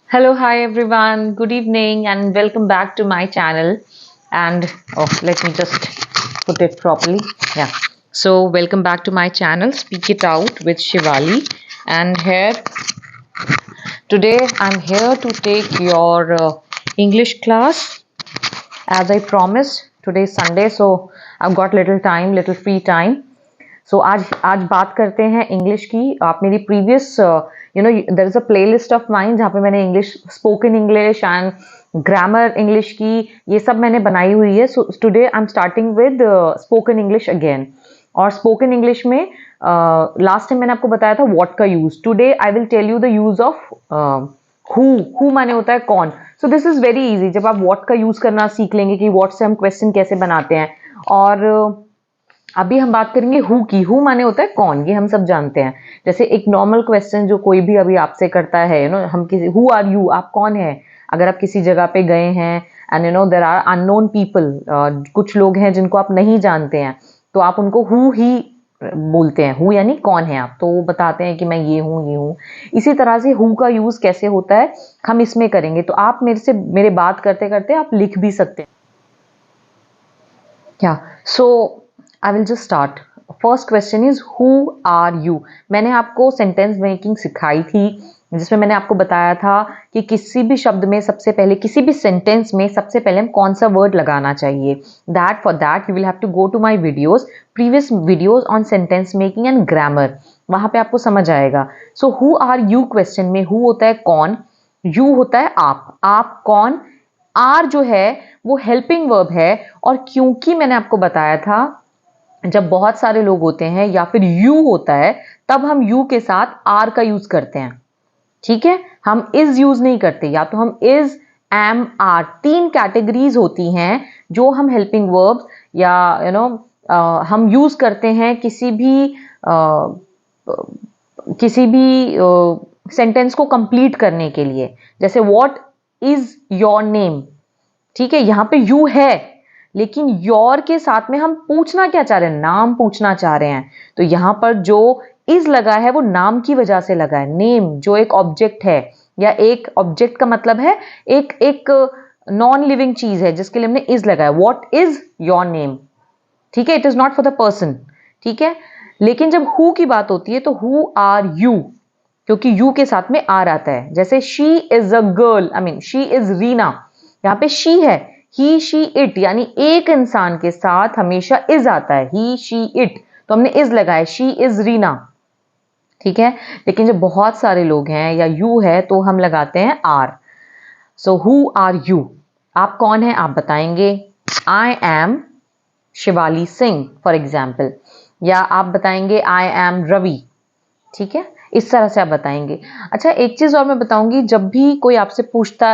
Hello, hi everyone. Good evening and welcome back to my channel. And let me just put it properly. Yeah. So, welcome back to my channel, Speak It Out with Shivali. And here today I'm here to take your English class as I promised. Today is Sunday, so I've got little time, little free time. सो आज बात करते हैं English की। आप मेरी previous there is a playlist of mine जहाँ पे मैंने English, spoken English and grammar English की ये सब मैंने बनाई हुई है। So today I am starting with spoken English again. और स्पोकन इंग्लिश में लास्ट टाइम मैंने आपको बताया था व्हाट का use. Today I will tell you the use of who माने होता है कौन। So this is very easy. जब आप व्हाट का यूज करना सीख लेंगे कि व्हाट से हम क्वेश्चन कैसे बनाते हैं। और अभी हम बात करेंगे हु की। हु माने होता है कौन, ये हम सब जानते हैं। जैसे एक नॉर्मल क्वेश्चन जो कोई भी अभी आपसे करता है, हम किसी, हु आर यू, आप कौन है। अगर आप किसी जगह पे गए हैं and there are unknown people, कुछ लोग हैं जिनको आप नहीं जानते हैं, तो आप उनको हु ही बोलते हैं। हु यानी कौन है आप, तो वो बताते हैं कि मैं ये हूँ, ये हूँ। इसी तरह से हु का यूज कैसे होता है हम इसमें करेंगे। तो आप मेरे बात करते करते आप लिख भी सकते हैं। Yeah, so I will just start. First question is who are you? मैंने आपको सेंटेंस मेकिंग सिखाई थी जिसमें मैंने आपको बताया था कि किसी भी शब्द में सबसे पहले, किसी भी सेंटेंस में सबसे पहले हम कौन सा वर्ड लगाना चाहिए। That for that you will have to go to my videos, previous videos on sentence making and grammar, वहां पे आपको समझ आएगा। So who are you question में हु होता है कौन, यू होता है आप कौन, आर जो है वो हेल्पिंग वर्ब है। और क्योंकि मैंने आपको बताया था जब बहुत सारे लोग होते हैं या फिर यू होता है तब हम यू के साथ आर का यूज करते हैं। ठीक है, हम इज यूज नहीं करते। या तो हम इज, एम, आर, तीन कैटेगरीज होती हैं जो हम हेल्पिंग वर्ब या हम यूज करते हैं किसी भी सेंटेंस को कंप्लीट करने के लिए। जैसे व्हाट इज योर नेम, ठीक है, यहां पे यू है लेकिन योर के साथ में हम पूछना क्या चाह रहे हैं, नाम पूछना चाह रहे हैं। तो यहां पर जो इज लगा है वो नाम की वजह से लगा है। नेम जो एक ऑब्जेक्ट है, या एक ऑब्जेक्ट का मतलब है एक नॉन लिविंग चीज है जिसके लिए हमने इज लगाया। व्हाट इज योर नेम, ठीक है, it is not for the person. ठीक है, लेकिन जब हु की बात होती है तो हु आर यू, क्योंकि यू के साथ में आर आता है। जैसे she is a girl, I mean she is Reena, यहां पे शी है, ही शी इट, यानी एक इंसान के साथ हमेशा इज आता है, ही शी इट, तो हमने इज लगाया, शी इज रीना। ठीक है, लेकिन जब बहुत सारे लोग हैं या यू है तो हम लगाते हैं are. So who are you, आप कौन है आप बताएंगे। I am Shivali Singh for example, या आप बताएंगे आई एम रवि। ठीक है, इस तरह से आप बताएंगे। अच्छा, एक चीज और मैं बताऊंगी, जब भी कोई आपसे पूछता,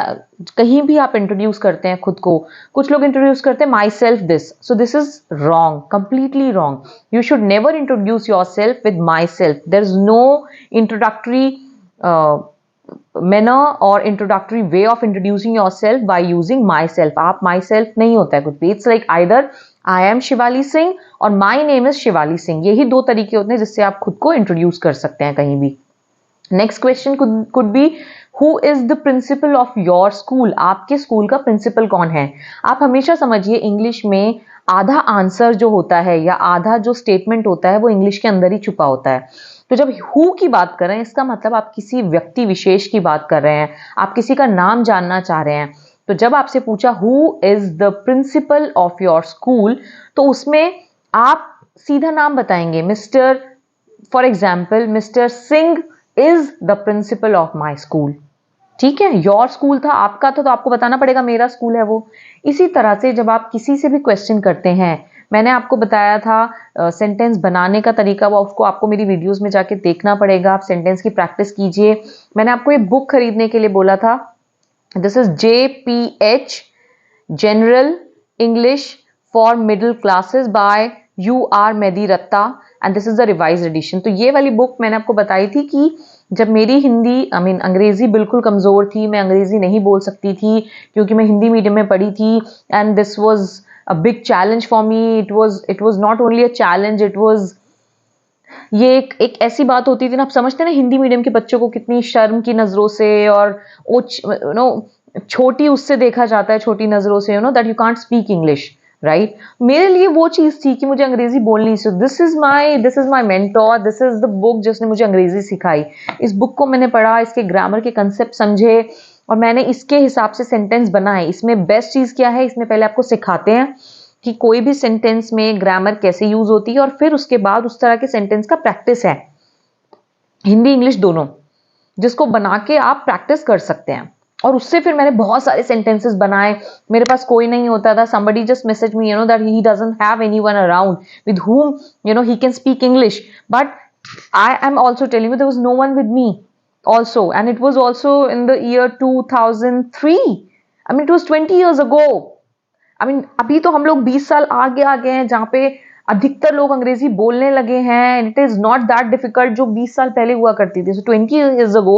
कहीं भी आप इंट्रोड्यूस करते हैं खुद को, कुछ लोग इंट्रोड्यूस करते हैं myself this, so this is wrong, completely wrong. You should never introduce yourself with myself. There is no introductory manner और introductory way of introducing yourself by using myself. आप myself नहीं होता है कुछ भी। It's like either I am Shivali Singh और my name is Shivali Singh, यही दो तरीके होते हैं जिससे आप खुद को इंट्रोड्यूस कर सकते हैं कहीं भी। Next question could be who is the principle of your school, आपके स्कूल का प्रिंसिपल कौन है। आप हमेशा समझिए इंग्लिश में आधा आंसर जो होता है या आधा जो स्टेटमेंट होता है वो इंग्लिश के अंदर ही छुपा होता है। तो जब हु की बात कर रहे हैं इसका मतलब आप किसी व्यक्ति विशेष की बात कर रहे हैं, आप किसी का नाम जानना चाह रहे हैं। तो जब आपसे पूछा who is the principle of your school, तो उसमें आप सीधा नाम बताएंगे, mister, for example mister Singh is the principle of my school. ठीक है, योर स्कूल था, आपका था, तो आपको बताना पड़ेगा मेरा स्कूल है वो। इसी तरह से जब आप किसी से भी क्वेश्चन करते हैं, मैंने आपको बताया था सेंटेंस बनाने का तरीका, वो उसको आपको मेरी वीडियोस में जाके देखना पड़ेगा। आप सेंटेंस की प्रैक्टिस कीजिए। मैंने आपको एक बुक खरीदने के लिए बोला था, this is JPH general English for middle classes by UR Mediratta and this is the revise edition. तो ये वाली बुक मैंने आपको बताई थी कि जब मेरी हिंदी, आई मीन अंग्रेजी बिल्कुल कमजोर थी, मैं अंग्रेजी नहीं बोल सकती थी क्योंकि मैं हिंदी मीडियम में पढ़ी थी, and this was a big challenge for me. It was not only a challenge, it was ये एक ऐसी बात होती थी ना, आप समझते हैं ना हिंदी मीडियम के बच्चों को कितनी शर्म की नजरों से और नो छोटी उससे देखा जाता है, छोटी नजरों से, that you can't speak English, right. मेरे लिए वो चीज थी कि मुझे अंग्रेजी बोलनी, सो this is my mentor, this is the book जिसने मुझे अंग्रेजी सिखाई। इस बुक को मैंने पढ़ा, इसके ग्रामर के कंसेप्ट समझे और मैंने इसके हिसाब से सेंटेंस बनाए। इसमें बेस्ट चीज क्या है, इसमें पहले आपको सिखाते हैं कि कोई भी सेंटेंस में ग्रामर कैसे यूज होती है और फिर उसके बाद उस तरह के सेंटेंस का प्रैक्टिस है, हिंदी इंग्लिश दोनों, जिसको बना के आप प्रैक्टिस कर सकते हैं। और उससे फिर मैंने बहुत सारे सेंटेंसेस बनाए। मेरे पास कोई नहीं होता था, somebody just messaged me, that he doesn't have anyone around with whom he can speak English, but I am also telling you there was no one with me also, and it was also in the year 2003. I mean, it was 20 years ago. I mean, अभी तो हम लोग 20 साल आगे आ गए हैं जहाँ पे अधिकतर लोग अंग्रेजी बोलने लगे हैं। It is not that difficult जो 20 साल पहले हुआ करती थी। सो 20 years ago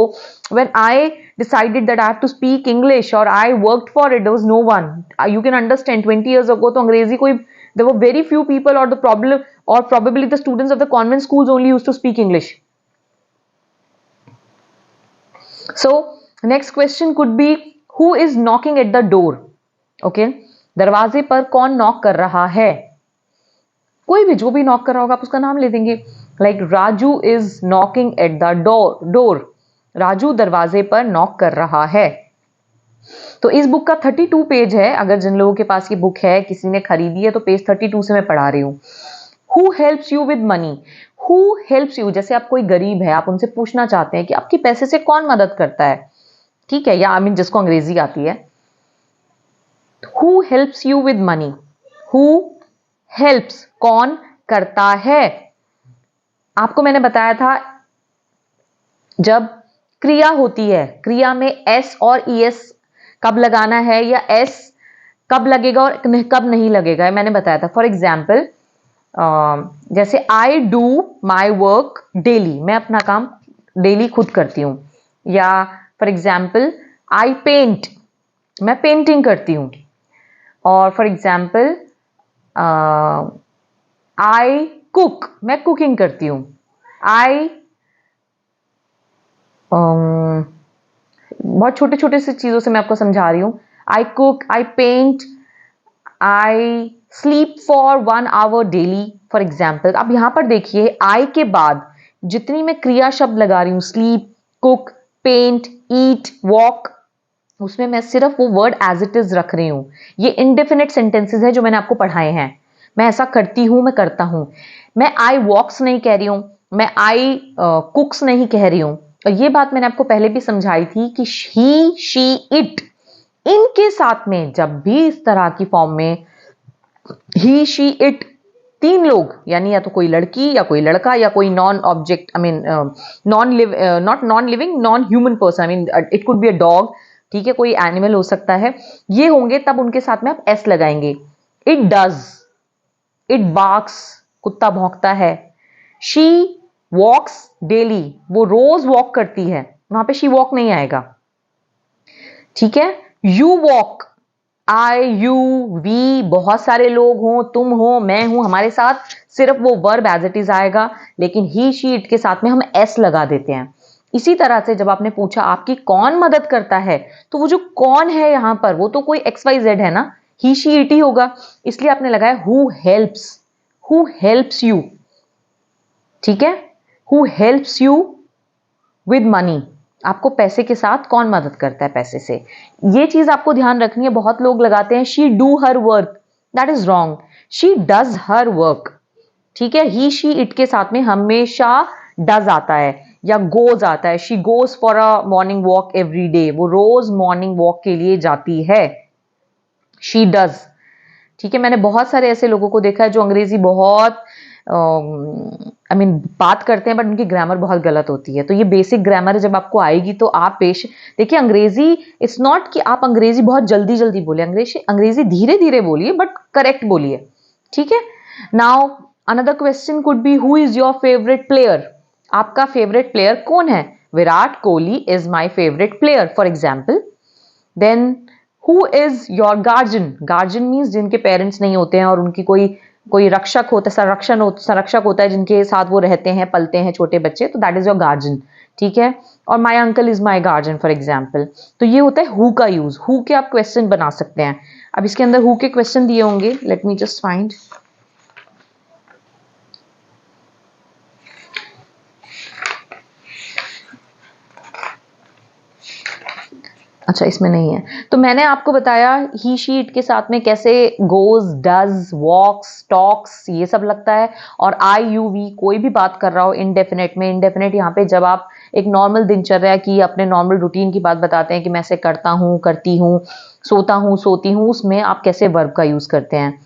when I decided that I have to speak English or I worked for it, there was no one. You can understand 20 years ago तो अंग्रेजी कोई, there were very few people, or the problem, or probably the students of the convent schools only used to speak English. So next question could be, who is knocking at the door? Okay, दरवाजे पर कौन knock कर रहा है? कोई भी, जो भी नॉक कर रहा होगा आप उसका नाम ले देंगे। Like Raju is knocking at the door. Raju दरवाजे पर नॉक कर रहा है। तो इस बुक का 32 पेज है। अगर जिन लोगों के पास ये बुक है, किसी ने खरीदी है, तो पेज 32 से मैं पढ़ा रही हूँ। Who helps you with money? Who helps you, जैसे आप कोई गरीब है, आप उनसे पूछना चाहते हैं कि आपकी पैसे से कौन मदद करता है, ठीक है, या आई मीन जिसको अंग्रेजी आती है। Who helps you with money? Who helps, कौन करता है? आपको मैंने बताया था जब क्रिया होती है, क्रिया में एस और ईएस कब लगाना है, या एस कब लगेगा और कब नहीं लगेगा, मैंने बताया था। फॉर एग्जाम्पल, जैसे I do my work daily, मैं अपना काम डेली खुद करती हूं। या फॉर एग्जाम्पल, आई पेंट, मैं पेंटिंग करती हूं। और फॉर एग्जाम्पल, आई कुक, मैं कुकिंग करती हूं। आई बहुत छोटे छोटे से चीजों से मैं आपको समझा रही हूं। I cook, I paint, I sleep for 1 hour daily, for example. अब यहां पर देखिए, आई के बाद जितनी मैं क्रिया शब्द लगा रही हूं, स्लीप, कुक, पेंट, ईट, वॉक, उसमें मैं सिर्फ वो वर्ड एज इट इज रख रही हूं। ये इनडेफिनेट सेंटेंसेस है जो मैंने आपको पढ़ाए हैं। मैं ऐसा करती हूं, मैं करता हूं। मैं आई वॉक्स नहीं कह रही हूं, मैं आई कुक्स नहीं कह रही हूं। और ये बात मैंने आपको पहले भी समझाई थी कि ही, शी, इट, इनके साथ में जब भी इस तरह की फॉर्म में ही, शी, इट, 3 लोग, यानी या तो कोई लड़की या कोई लड़का या कोई non object, I mean not non living, non human person, I mean it could be a dog, ठीक है, कोई एनिमल हो सकता है, ये होंगे, तब उनके साथ में आप एस लगाएंगे। इट डज, इट बार्क्स, कुत्ता भौंकता है। शी वॉक्स डेली, वो रोज वॉक करती है, वहां पे शी वॉक नहीं आएगा, ठीक है। You walk, I, you, we, बहुत सारे लोग हों, तुम हो, मैं हूं, हमारे साथ सिर्फ वो वर्ब एज इट इज आएगा, लेकिन ही, शी, इट के साथ में हम एस लगा देते हैं। इसी तरह से जब आपने पूछा आपकी कौन मदद करता है, तो वो जो कौन है यहां पर, वो तो कोई एक्स वाई जेड है ना, ही, शी, इट ही होगा, इसलिए आपने लगाया who helps, who helps you, ठीक है। Who helps you with money, आपको पैसे के साथ कौन मदद करता है, पैसे से। ये चीज आपको ध्यान रखनी है। बहुत लोग लगाते हैं she do her work, that is wrong. She does her work, ठीक है। ही, शी, इट के साथ में हमेशा डज आता है या गोज आता है। She goes for a morning walk every day, वो रोज मॉर्निंग वॉक के लिए जाती है। शी डज, ठीक है। मैंने बहुत सारे ऐसे लोगों को देखा है जो अंग्रेजी बहुत आई मीन बात करते हैं, बट उनकी ग्रामर बहुत गलत होती है। तो ये बेसिक ग्रामर जब आपको आएगी तो आप देखिए, अंग्रेजी इट्स नॉट कि आप अंग्रेजी बहुत जल्दी जल्दी बोले, अंग्रेजी धीरे धीरे बोलिए, बट करेक्ट बोलिए, ठीक है। Now another question could be, who is your favourite player? आपका फेवरेट प्लेयर कौन है? Virat Kohli is my favourite player, for example. Then who is your guardian? Guardian means जिनके पेरेंट्स नहीं होते हैं और उनकी कोई कोई रक्षक होता है, संरक्षक होता है जिनके साथ वो रहते हैं, पलते हैं छोटे बच्चे, तो दैट इज योर गार्जियन, ठीक है। और my uncle is my guardian for example. तो ये होता है हु का यूज, हु के आप क्वेश्चन बना सकते हैं। अब इसके अंदर हु के क्वेश्चन दिए होंगे, लेट मी जस्ट फाइंड। अच्छा, इसमें नहीं है। तो मैंने आपको बताया ही शी इट के साथ में कैसे गोज, डज, वॉक्स, टॉक्स ये सब लगता है। और आई, यू, वी कोई भी बात कर रहा हो इनडेफिनेट में, इनडेफिनेट यहाँ पे जब आप एक नॉर्मल दिनचर्या की, अपने नॉर्मल रूटीन की बात बताते हैं कि मैं ऐसे करता हूँ, करती हूँ, सोता हूँ, सोती हूँ, उसमें आप कैसे वर्ब का यूज करते हैं।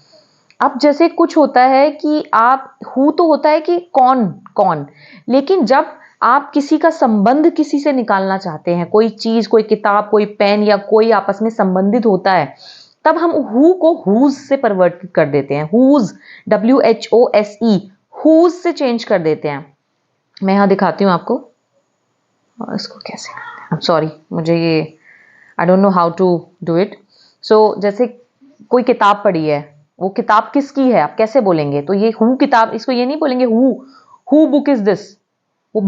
अब जैसे कुछ होता है कि आप हु तो होता है कि कौन कौन, लेकिन जब आप किसी का संबंध किसी से निकालना चाहते हैं, कोई चीज, कोई किताब, कोई पेन या कोई आपस में संबंधित होता है, तब हम हु को हुज से परिवर्तित कर देते हैं। हुज, WHOSE, हुज से चेंज कर देते हैं। मैं यहां दिखाती हूं आपको, और इसको कैसे करते हैं। सॉरी, मुझे ये I don't know how to do it. So जैसे कोई किताब पढ़ी है, वो किताब किसकी है आप कैसे बोलेंगे? तो ये हु किताब, इसको ये नहीं बोलेंगे हु बुक इज दिस, वो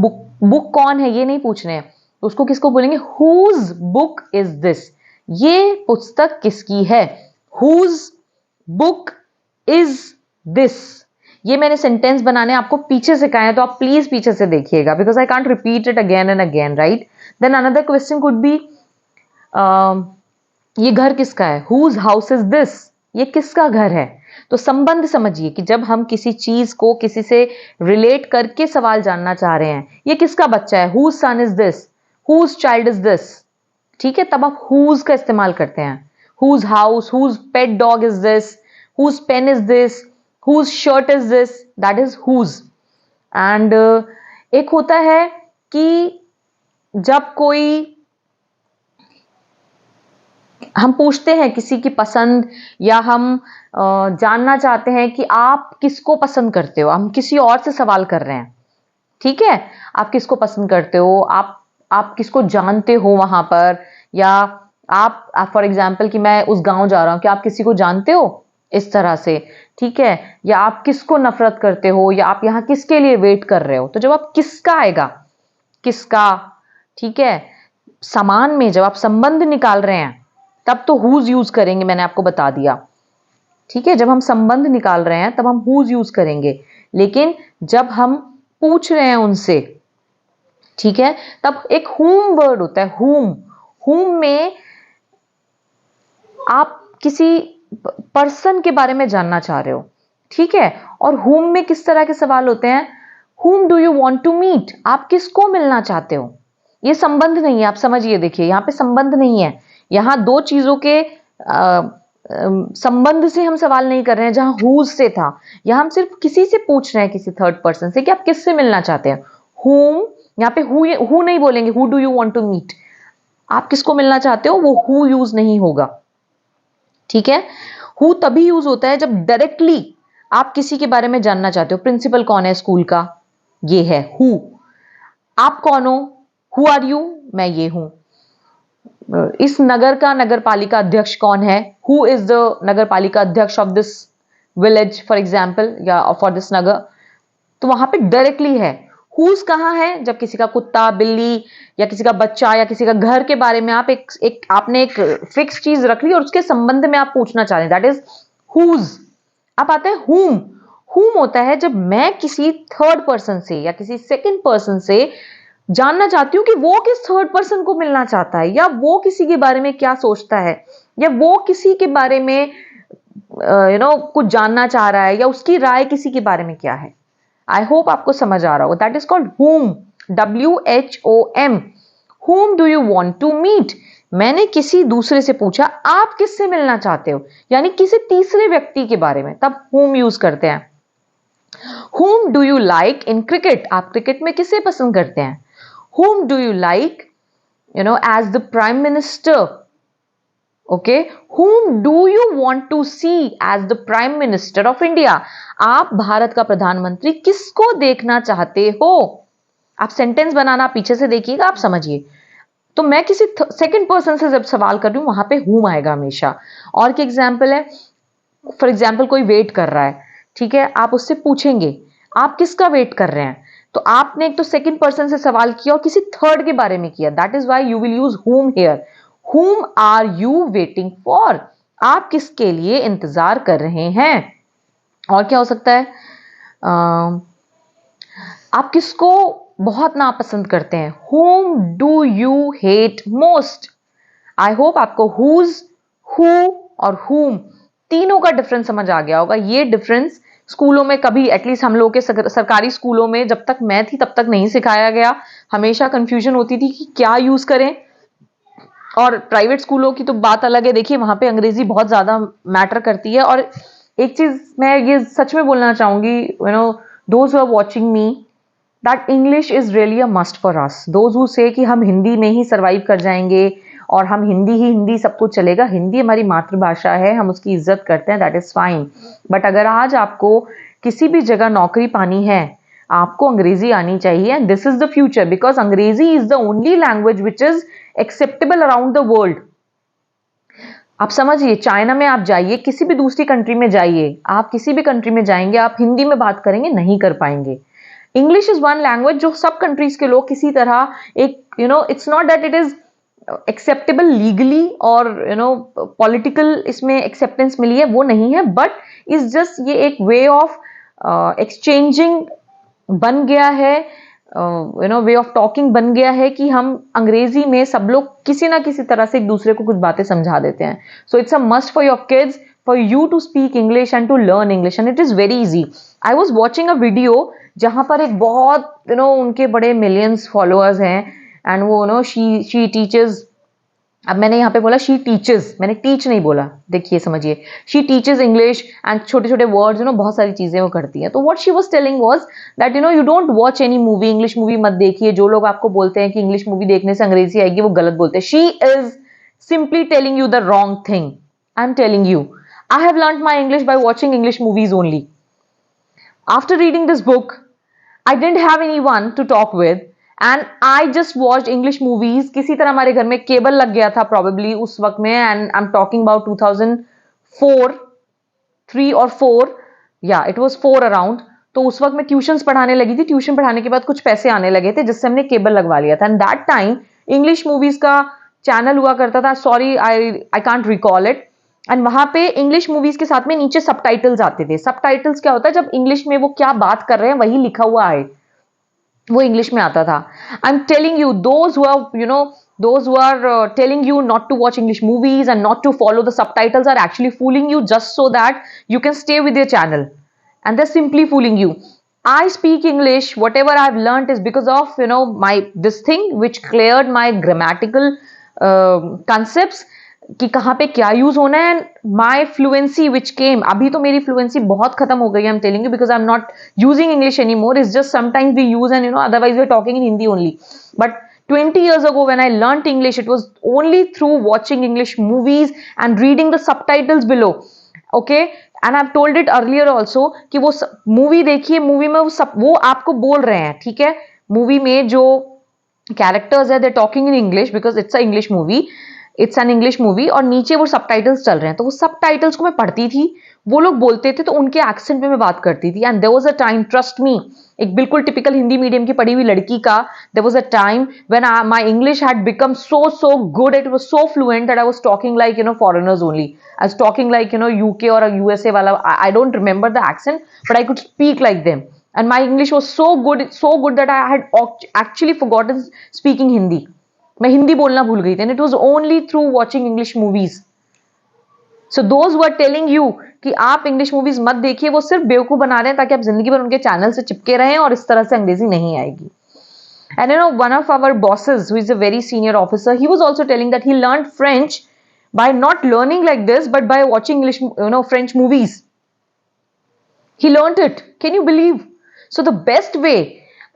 बुक कौन है ये नहीं पूछ रहे हैं, तो उसको किसको बोलेंगे? हुज बुक इज दिस, ये पुस्तक किसकी है, हुज बुक इज दिस। ये मैंने सेंटेंस बनाने आपको पीछे से कहा है, तो आप प्लीज पीछे से देखिएगा, because I can't repeat it again and again, right. Then another question could be, ये घर किसका है, हुज हाउस इज दिस, ये किसका घर है। तो संबंध समझिए कि जब हम किसी चीज को किसी से रिलेट करके सवाल जानना चाह रहे हैं, ये किसका बच्चा है, whose son is this, whose child is this, ठीक है, तब आप हुज का इस्तेमाल करते हैं। Whose house, whose pet dog is this, whose pen is this, whose shirt is this, that is whose. And एक होता है कि जब कोई, हम पूछते हैं किसी की पसंद, या हम जानना चाहते हैं कि आप किसको पसंद करते हो, हम किसी और से सवाल कर रहे हैं, ठीक है, आप किसको पसंद करते हो, आप किसको जानते हो वहां पर, या आप फॉर एग्जाम्पल कि मैं उस गांव जा रहा हूं, कि आप किसी को जानते हो, इस तरह से, ठीक है, या आप किसको नफरत करते हो, या आप यहां किसके लिए वेट कर रहे हो। तो जब आप किसका आएगा, किसका, ठीक है, समान में जब आप संबंध निकाल रहे हैं तब तो हुज यूज करेंगे, मैंने आपको बता दिया, ठीक है। जब हम संबंध निकाल रहे हैं तब हम हुज यूज करेंगे, लेकिन जब हम पूछ रहे हैं उनसे, ठीक है, तब एक हुम वर्ड होता है, हुम में आप किसी पर्सन के बारे में जानना चाह रहे हो, ठीक है। और हुम में किस तरह के सवाल होते हैं, whom do you want to meet, आप किसको मिलना चाहते हो, ये संबंध नहीं है, आप समझिए, देखिए यहां पे संबंध नहीं है, यहां दो चीजों के संबंध से हम सवाल नहीं कर रहे हैं, जहां हुज से था, यहां हम सिर्फ किसी से पूछ रहे हैं, किसी थर्ड पर्सन से, कि आप किससे मिलना चाहते हैं। हुम, यहाँ पे हु नहीं बोलेंगे, who do you want to meet, आप किसको मिलना चाहते हो, वो हु यूज नहीं होगा, ठीक है। हु तभी यूज होता है जब डायरेक्टली आप किसी के बारे में जानना चाहते हो, प्रिंसिपल कौन है स्कूल का, ये है हु। आप कौन हो, हु आर यू, मैं ये हूं। इस नगर का नगर पालिका अध्यक्ष कौन है, हु इज द नगर पालिका अध्यक्ष of this village for example, या फॉर दिस नगर। तो वहां पे डायरेक्टली है। हुज कहां है, जब किसी का कुत्ता, बिल्ली, या किसी का बच्चा, या किसी का घर के बारे में आप आपने एक फिक्स चीज रख ली और उसके संबंध में आप पूछना चाह रहे हैं, दैट इज हुज। अब आता है हुम। हुम होता है जब मैं किसी थर्ड पर्सन से या किसी सेकंड पर्सन से जानना चाहती हूँ कि वो किस थर्ड पर्सन को मिलना चाहता है, या वो किसी के बारे में क्या सोचता है, या वो किसी के बारे में कुछ जानना चाह रहा है, या उसकी राय किसी के बारे में क्या है। आई होप आपको समझ आ रहा होगा, that is called whom, WHOM। Whom do you want to meet, मैंने किसी दूसरे से पूछा आप किससे मिलना चाहते हो, यानी किसी तीसरे व्यक्ति के बारे में, तब हुम यूज करते हैं। Whom do you like in cricket, आप क्रिकेट में किसे पसंद करते हैं। Whom do you like, as the prime minister? Okay, whom do you want to see as the prime minister of India? आप भारत का प्रधानमंत्री किसको देखना चाहते हो। आप सेंटेंस बनाना पीछे से देखिएगा, आप समझिए। तो मैं किसी सेकंड पर्सन से जब सवाल कर रही हूं, वहां पे whom आएगा हमेशा। और क्या एग्जाम्पल है, फॉर एग्जाम्पल कोई वेट कर रहा है ठीक है, आप उससे पूछेंगे आप किसका वेट कर रहे हैं। तो आपने एक तो सेकंड पर्सन से सवाल किया और किसी थर्ड के बारे में किया, that is why you will use whom here. whom are you waiting for, आप किसके लिए इंतजार कर रहे हैं। और क्या हो सकता है, आप किसको बहुत नापसंद करते हैं, whom do you hate most। I hope आपको whose, who और whom तीनों का डिफरेंस समझ आ गया होगा। ये डिफरेंस स्कूलों में कभी, एटलीस्ट हम लोगों के सरकारी स्कूलों में जब तक मैं थी तब तक नहीं सिखाया गया। हमेशा कंफ्यूजन होती थी कि क्या यूज करें। और प्राइवेट स्कूलों की तो बात अलग है, देखिए वहां पे अंग्रेजी बहुत ज्यादा मैटर करती है। और एक चीज मैं ये सच में बोलना चाहूंगी, those who are watching me, that English is really a must for us. Those who say कि हम हिंदी में ही सर्वाइव कर जाएंगे और हम हिंदी ही हिंदी सब कुछ चलेगा, हिंदी हमारी मातृभाषा है, हम उसकी इज्जत करते हैं, दैट इज फाइन। बट अगर आज आपको किसी भी जगह नौकरी पानी है, आपको अंग्रेजी आनी चाहिए। And this is the future, because अंग्रेजी is the only language which is acceptable around the world. आप समझिए, चाइना में आप जाइए, किसी भी दूसरी कंट्री में जाइए, आप किसी भी कंट्री में जाएंगे, आप हिंदी में बात करेंगे, नहीं कर पाएंगे। इंग्लिश इज वन लैंग्वेज जो सब कंट्रीज के लोग किसी तरह एक, it's not that it is acceptable legally और पॉलिटिकल इसमें एक्सेप्टेंस मिली है, वो नहीं है, बट इज जस्ट ये एक वे ऑफ एक्सचेंजिंग बन गया है, वे ऑफ टॉकिंग बन गया है कि हम अंग्रेजी में सब लोग किसी ना किसी तरह से एक दूसरे को कुछ बातें समझा देते हैं। So it's a must for your kids, for you to speak English and to learn English, and it is very easy. I was watching a video जहां पर एक बहुत उनके बड़े मिलियंस फॉलोअर्स हैं, एंड वो शी टीचर्स, अब मैंने यहाँ पे बोला शी टीचर्स, मैंने टीच नहीं बोला, देखिए समझिए, शी टीचर्स इंग्लिश एंड छोटे छोटे वर्ड्स, बहुत सारी चीजें वो करती हैं। तो what she was telling was that you don't watch any movie, English movie मत देखिए। जो लोग आपको बोलते हैं कि इंग्लिश मूवी देखने से अंग्रेजी आएगी, वो गलत बोलते हैं। She is simply telling you the wrong thing. I am telling you, I have learned my English by watching English movies only. After reading this book, I didn't have anyone to talk with and I just watched English movies। किसी तरह हमारे घर में cable लग गया था probably उस वक्त में, and I'm talking about 2004, 3 और 4, yeah it was 4 around। तो उस वक्त मैं ट्यूशंस पढ़ाने लगी थी, ट्यूशन पढ़ाने के बाद कुछ पैसे आने लगे थे जिससे हमने केबल लगवा लिया था, and that time English movies का चैनल हुआ करता था, sorry I can't recall it. And वहां पे इंग्लिश मूवीज के साथ में नीचे सबटाइटल्स आते थे। सबटाइटल्स क्या होता है, जब इंग्लिश में वो क्या बात कर रहे हैं वही लिखा हुआ है, वो इंग्लिश में आता था। I am telling you, those who are those who are telling you not to watch English movies and not to follow the subtitles are actually fooling you just so that you can stay with their channel, and they're simply fooling you. I speak English, whatever I've learned is because of my this thing which cleared my grammatical concepts कि कहाँ पे क्या use होना है। माई fluency विच केम, अभी तो मेरी fluency बहुत खत्म हो गई है, I am telling you, because I am not using English any more, is just sometimes we use and otherwise we are talking in Hindi only. But 20 years ago when I learnt English, it was only through watching English movies and reading the subtitles below, okay? And I've told it earlier also कि वो movie देखिए, movie में वो आपको बोल रहे हैं, ठीक है, मूवी में जो कैरेक्टर्स है they talking in English because it's a English movie, it's an English movie, और नीचे वो सबटाइटल्स चल रहे हैं, तो वो सबटाइटल्स को मैं पढ़ती थी, वो लोग बोलते थे तो उनके एक्सेंट में मैं बात करती थी। And there was a time, trust me, एक बिल्कुल टिपिकल हिंदी मीडियम की पढ़ी हुई लड़की का, there was a time when my English had become so good, it was so fluent that I was talking like foreigners only. I was talking like UK or a USA wala, I don't remember the accent, but I could speak like them, and my English was so good that I had actually forgotten speaking Hindi. मैं हिंदी बोलना भूल गई थी, and it was only through watching English movies. So those who are telling you कि आप English movies मत देखिए, वो सिर्फ बेवकूफ बना रहे हैं ताकि आप जिंदगी भर उनके चैनल से चिपके रहें और इस तरह से अंग्रेजी नहीं आएगी। And one of our bosses who is a very senior officer, he was also telling that he learned French by not learning like this but by watching English French movies. He learned it, can you believe? So the best way,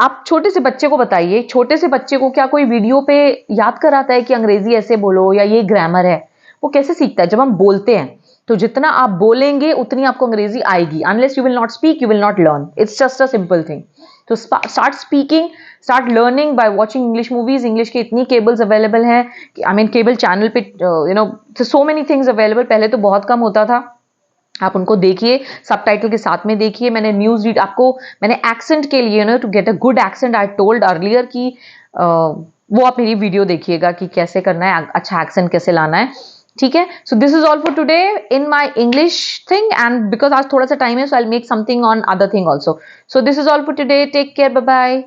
आप छोटे से बच्चे को बताइए, छोटे से बच्चे को क्या कोई वीडियो पे याद कराता है कि अंग्रेजी ऐसे बोलो या ये ग्रामर है? वो कैसे सीखता है? जब हम बोलते हैं, तो जितना आप बोलेंगे उतनी आपको अंग्रेजी आएगी। Unless you will not speak, you will not learn. It's just a simple thing. तो start speaking, start learning by watching English movies. English के इतनी केबल्स अवेलेबल हैं, आई मीन केबल चैनल पे सो मेनी थिंग्स अवेलेबल। पहले तो बहुत कम होता था, आप उनको देखिए, सबटाइटल के साथ में देखिए। मैंने न्यूज़ रीड आपको, मैंने एक्सेंट के लिए to get a good accent I told earlier कि वो आप मेरी वीडियो देखिएगा कि कैसे करना है, अच्छा एक्सेंट कैसे लाना है, ठीक है। So this is all for today in my English thing, and because आज थोड़ा सा टाइम है, so I make something on other thing also. So this is all for today, take care, bye bye.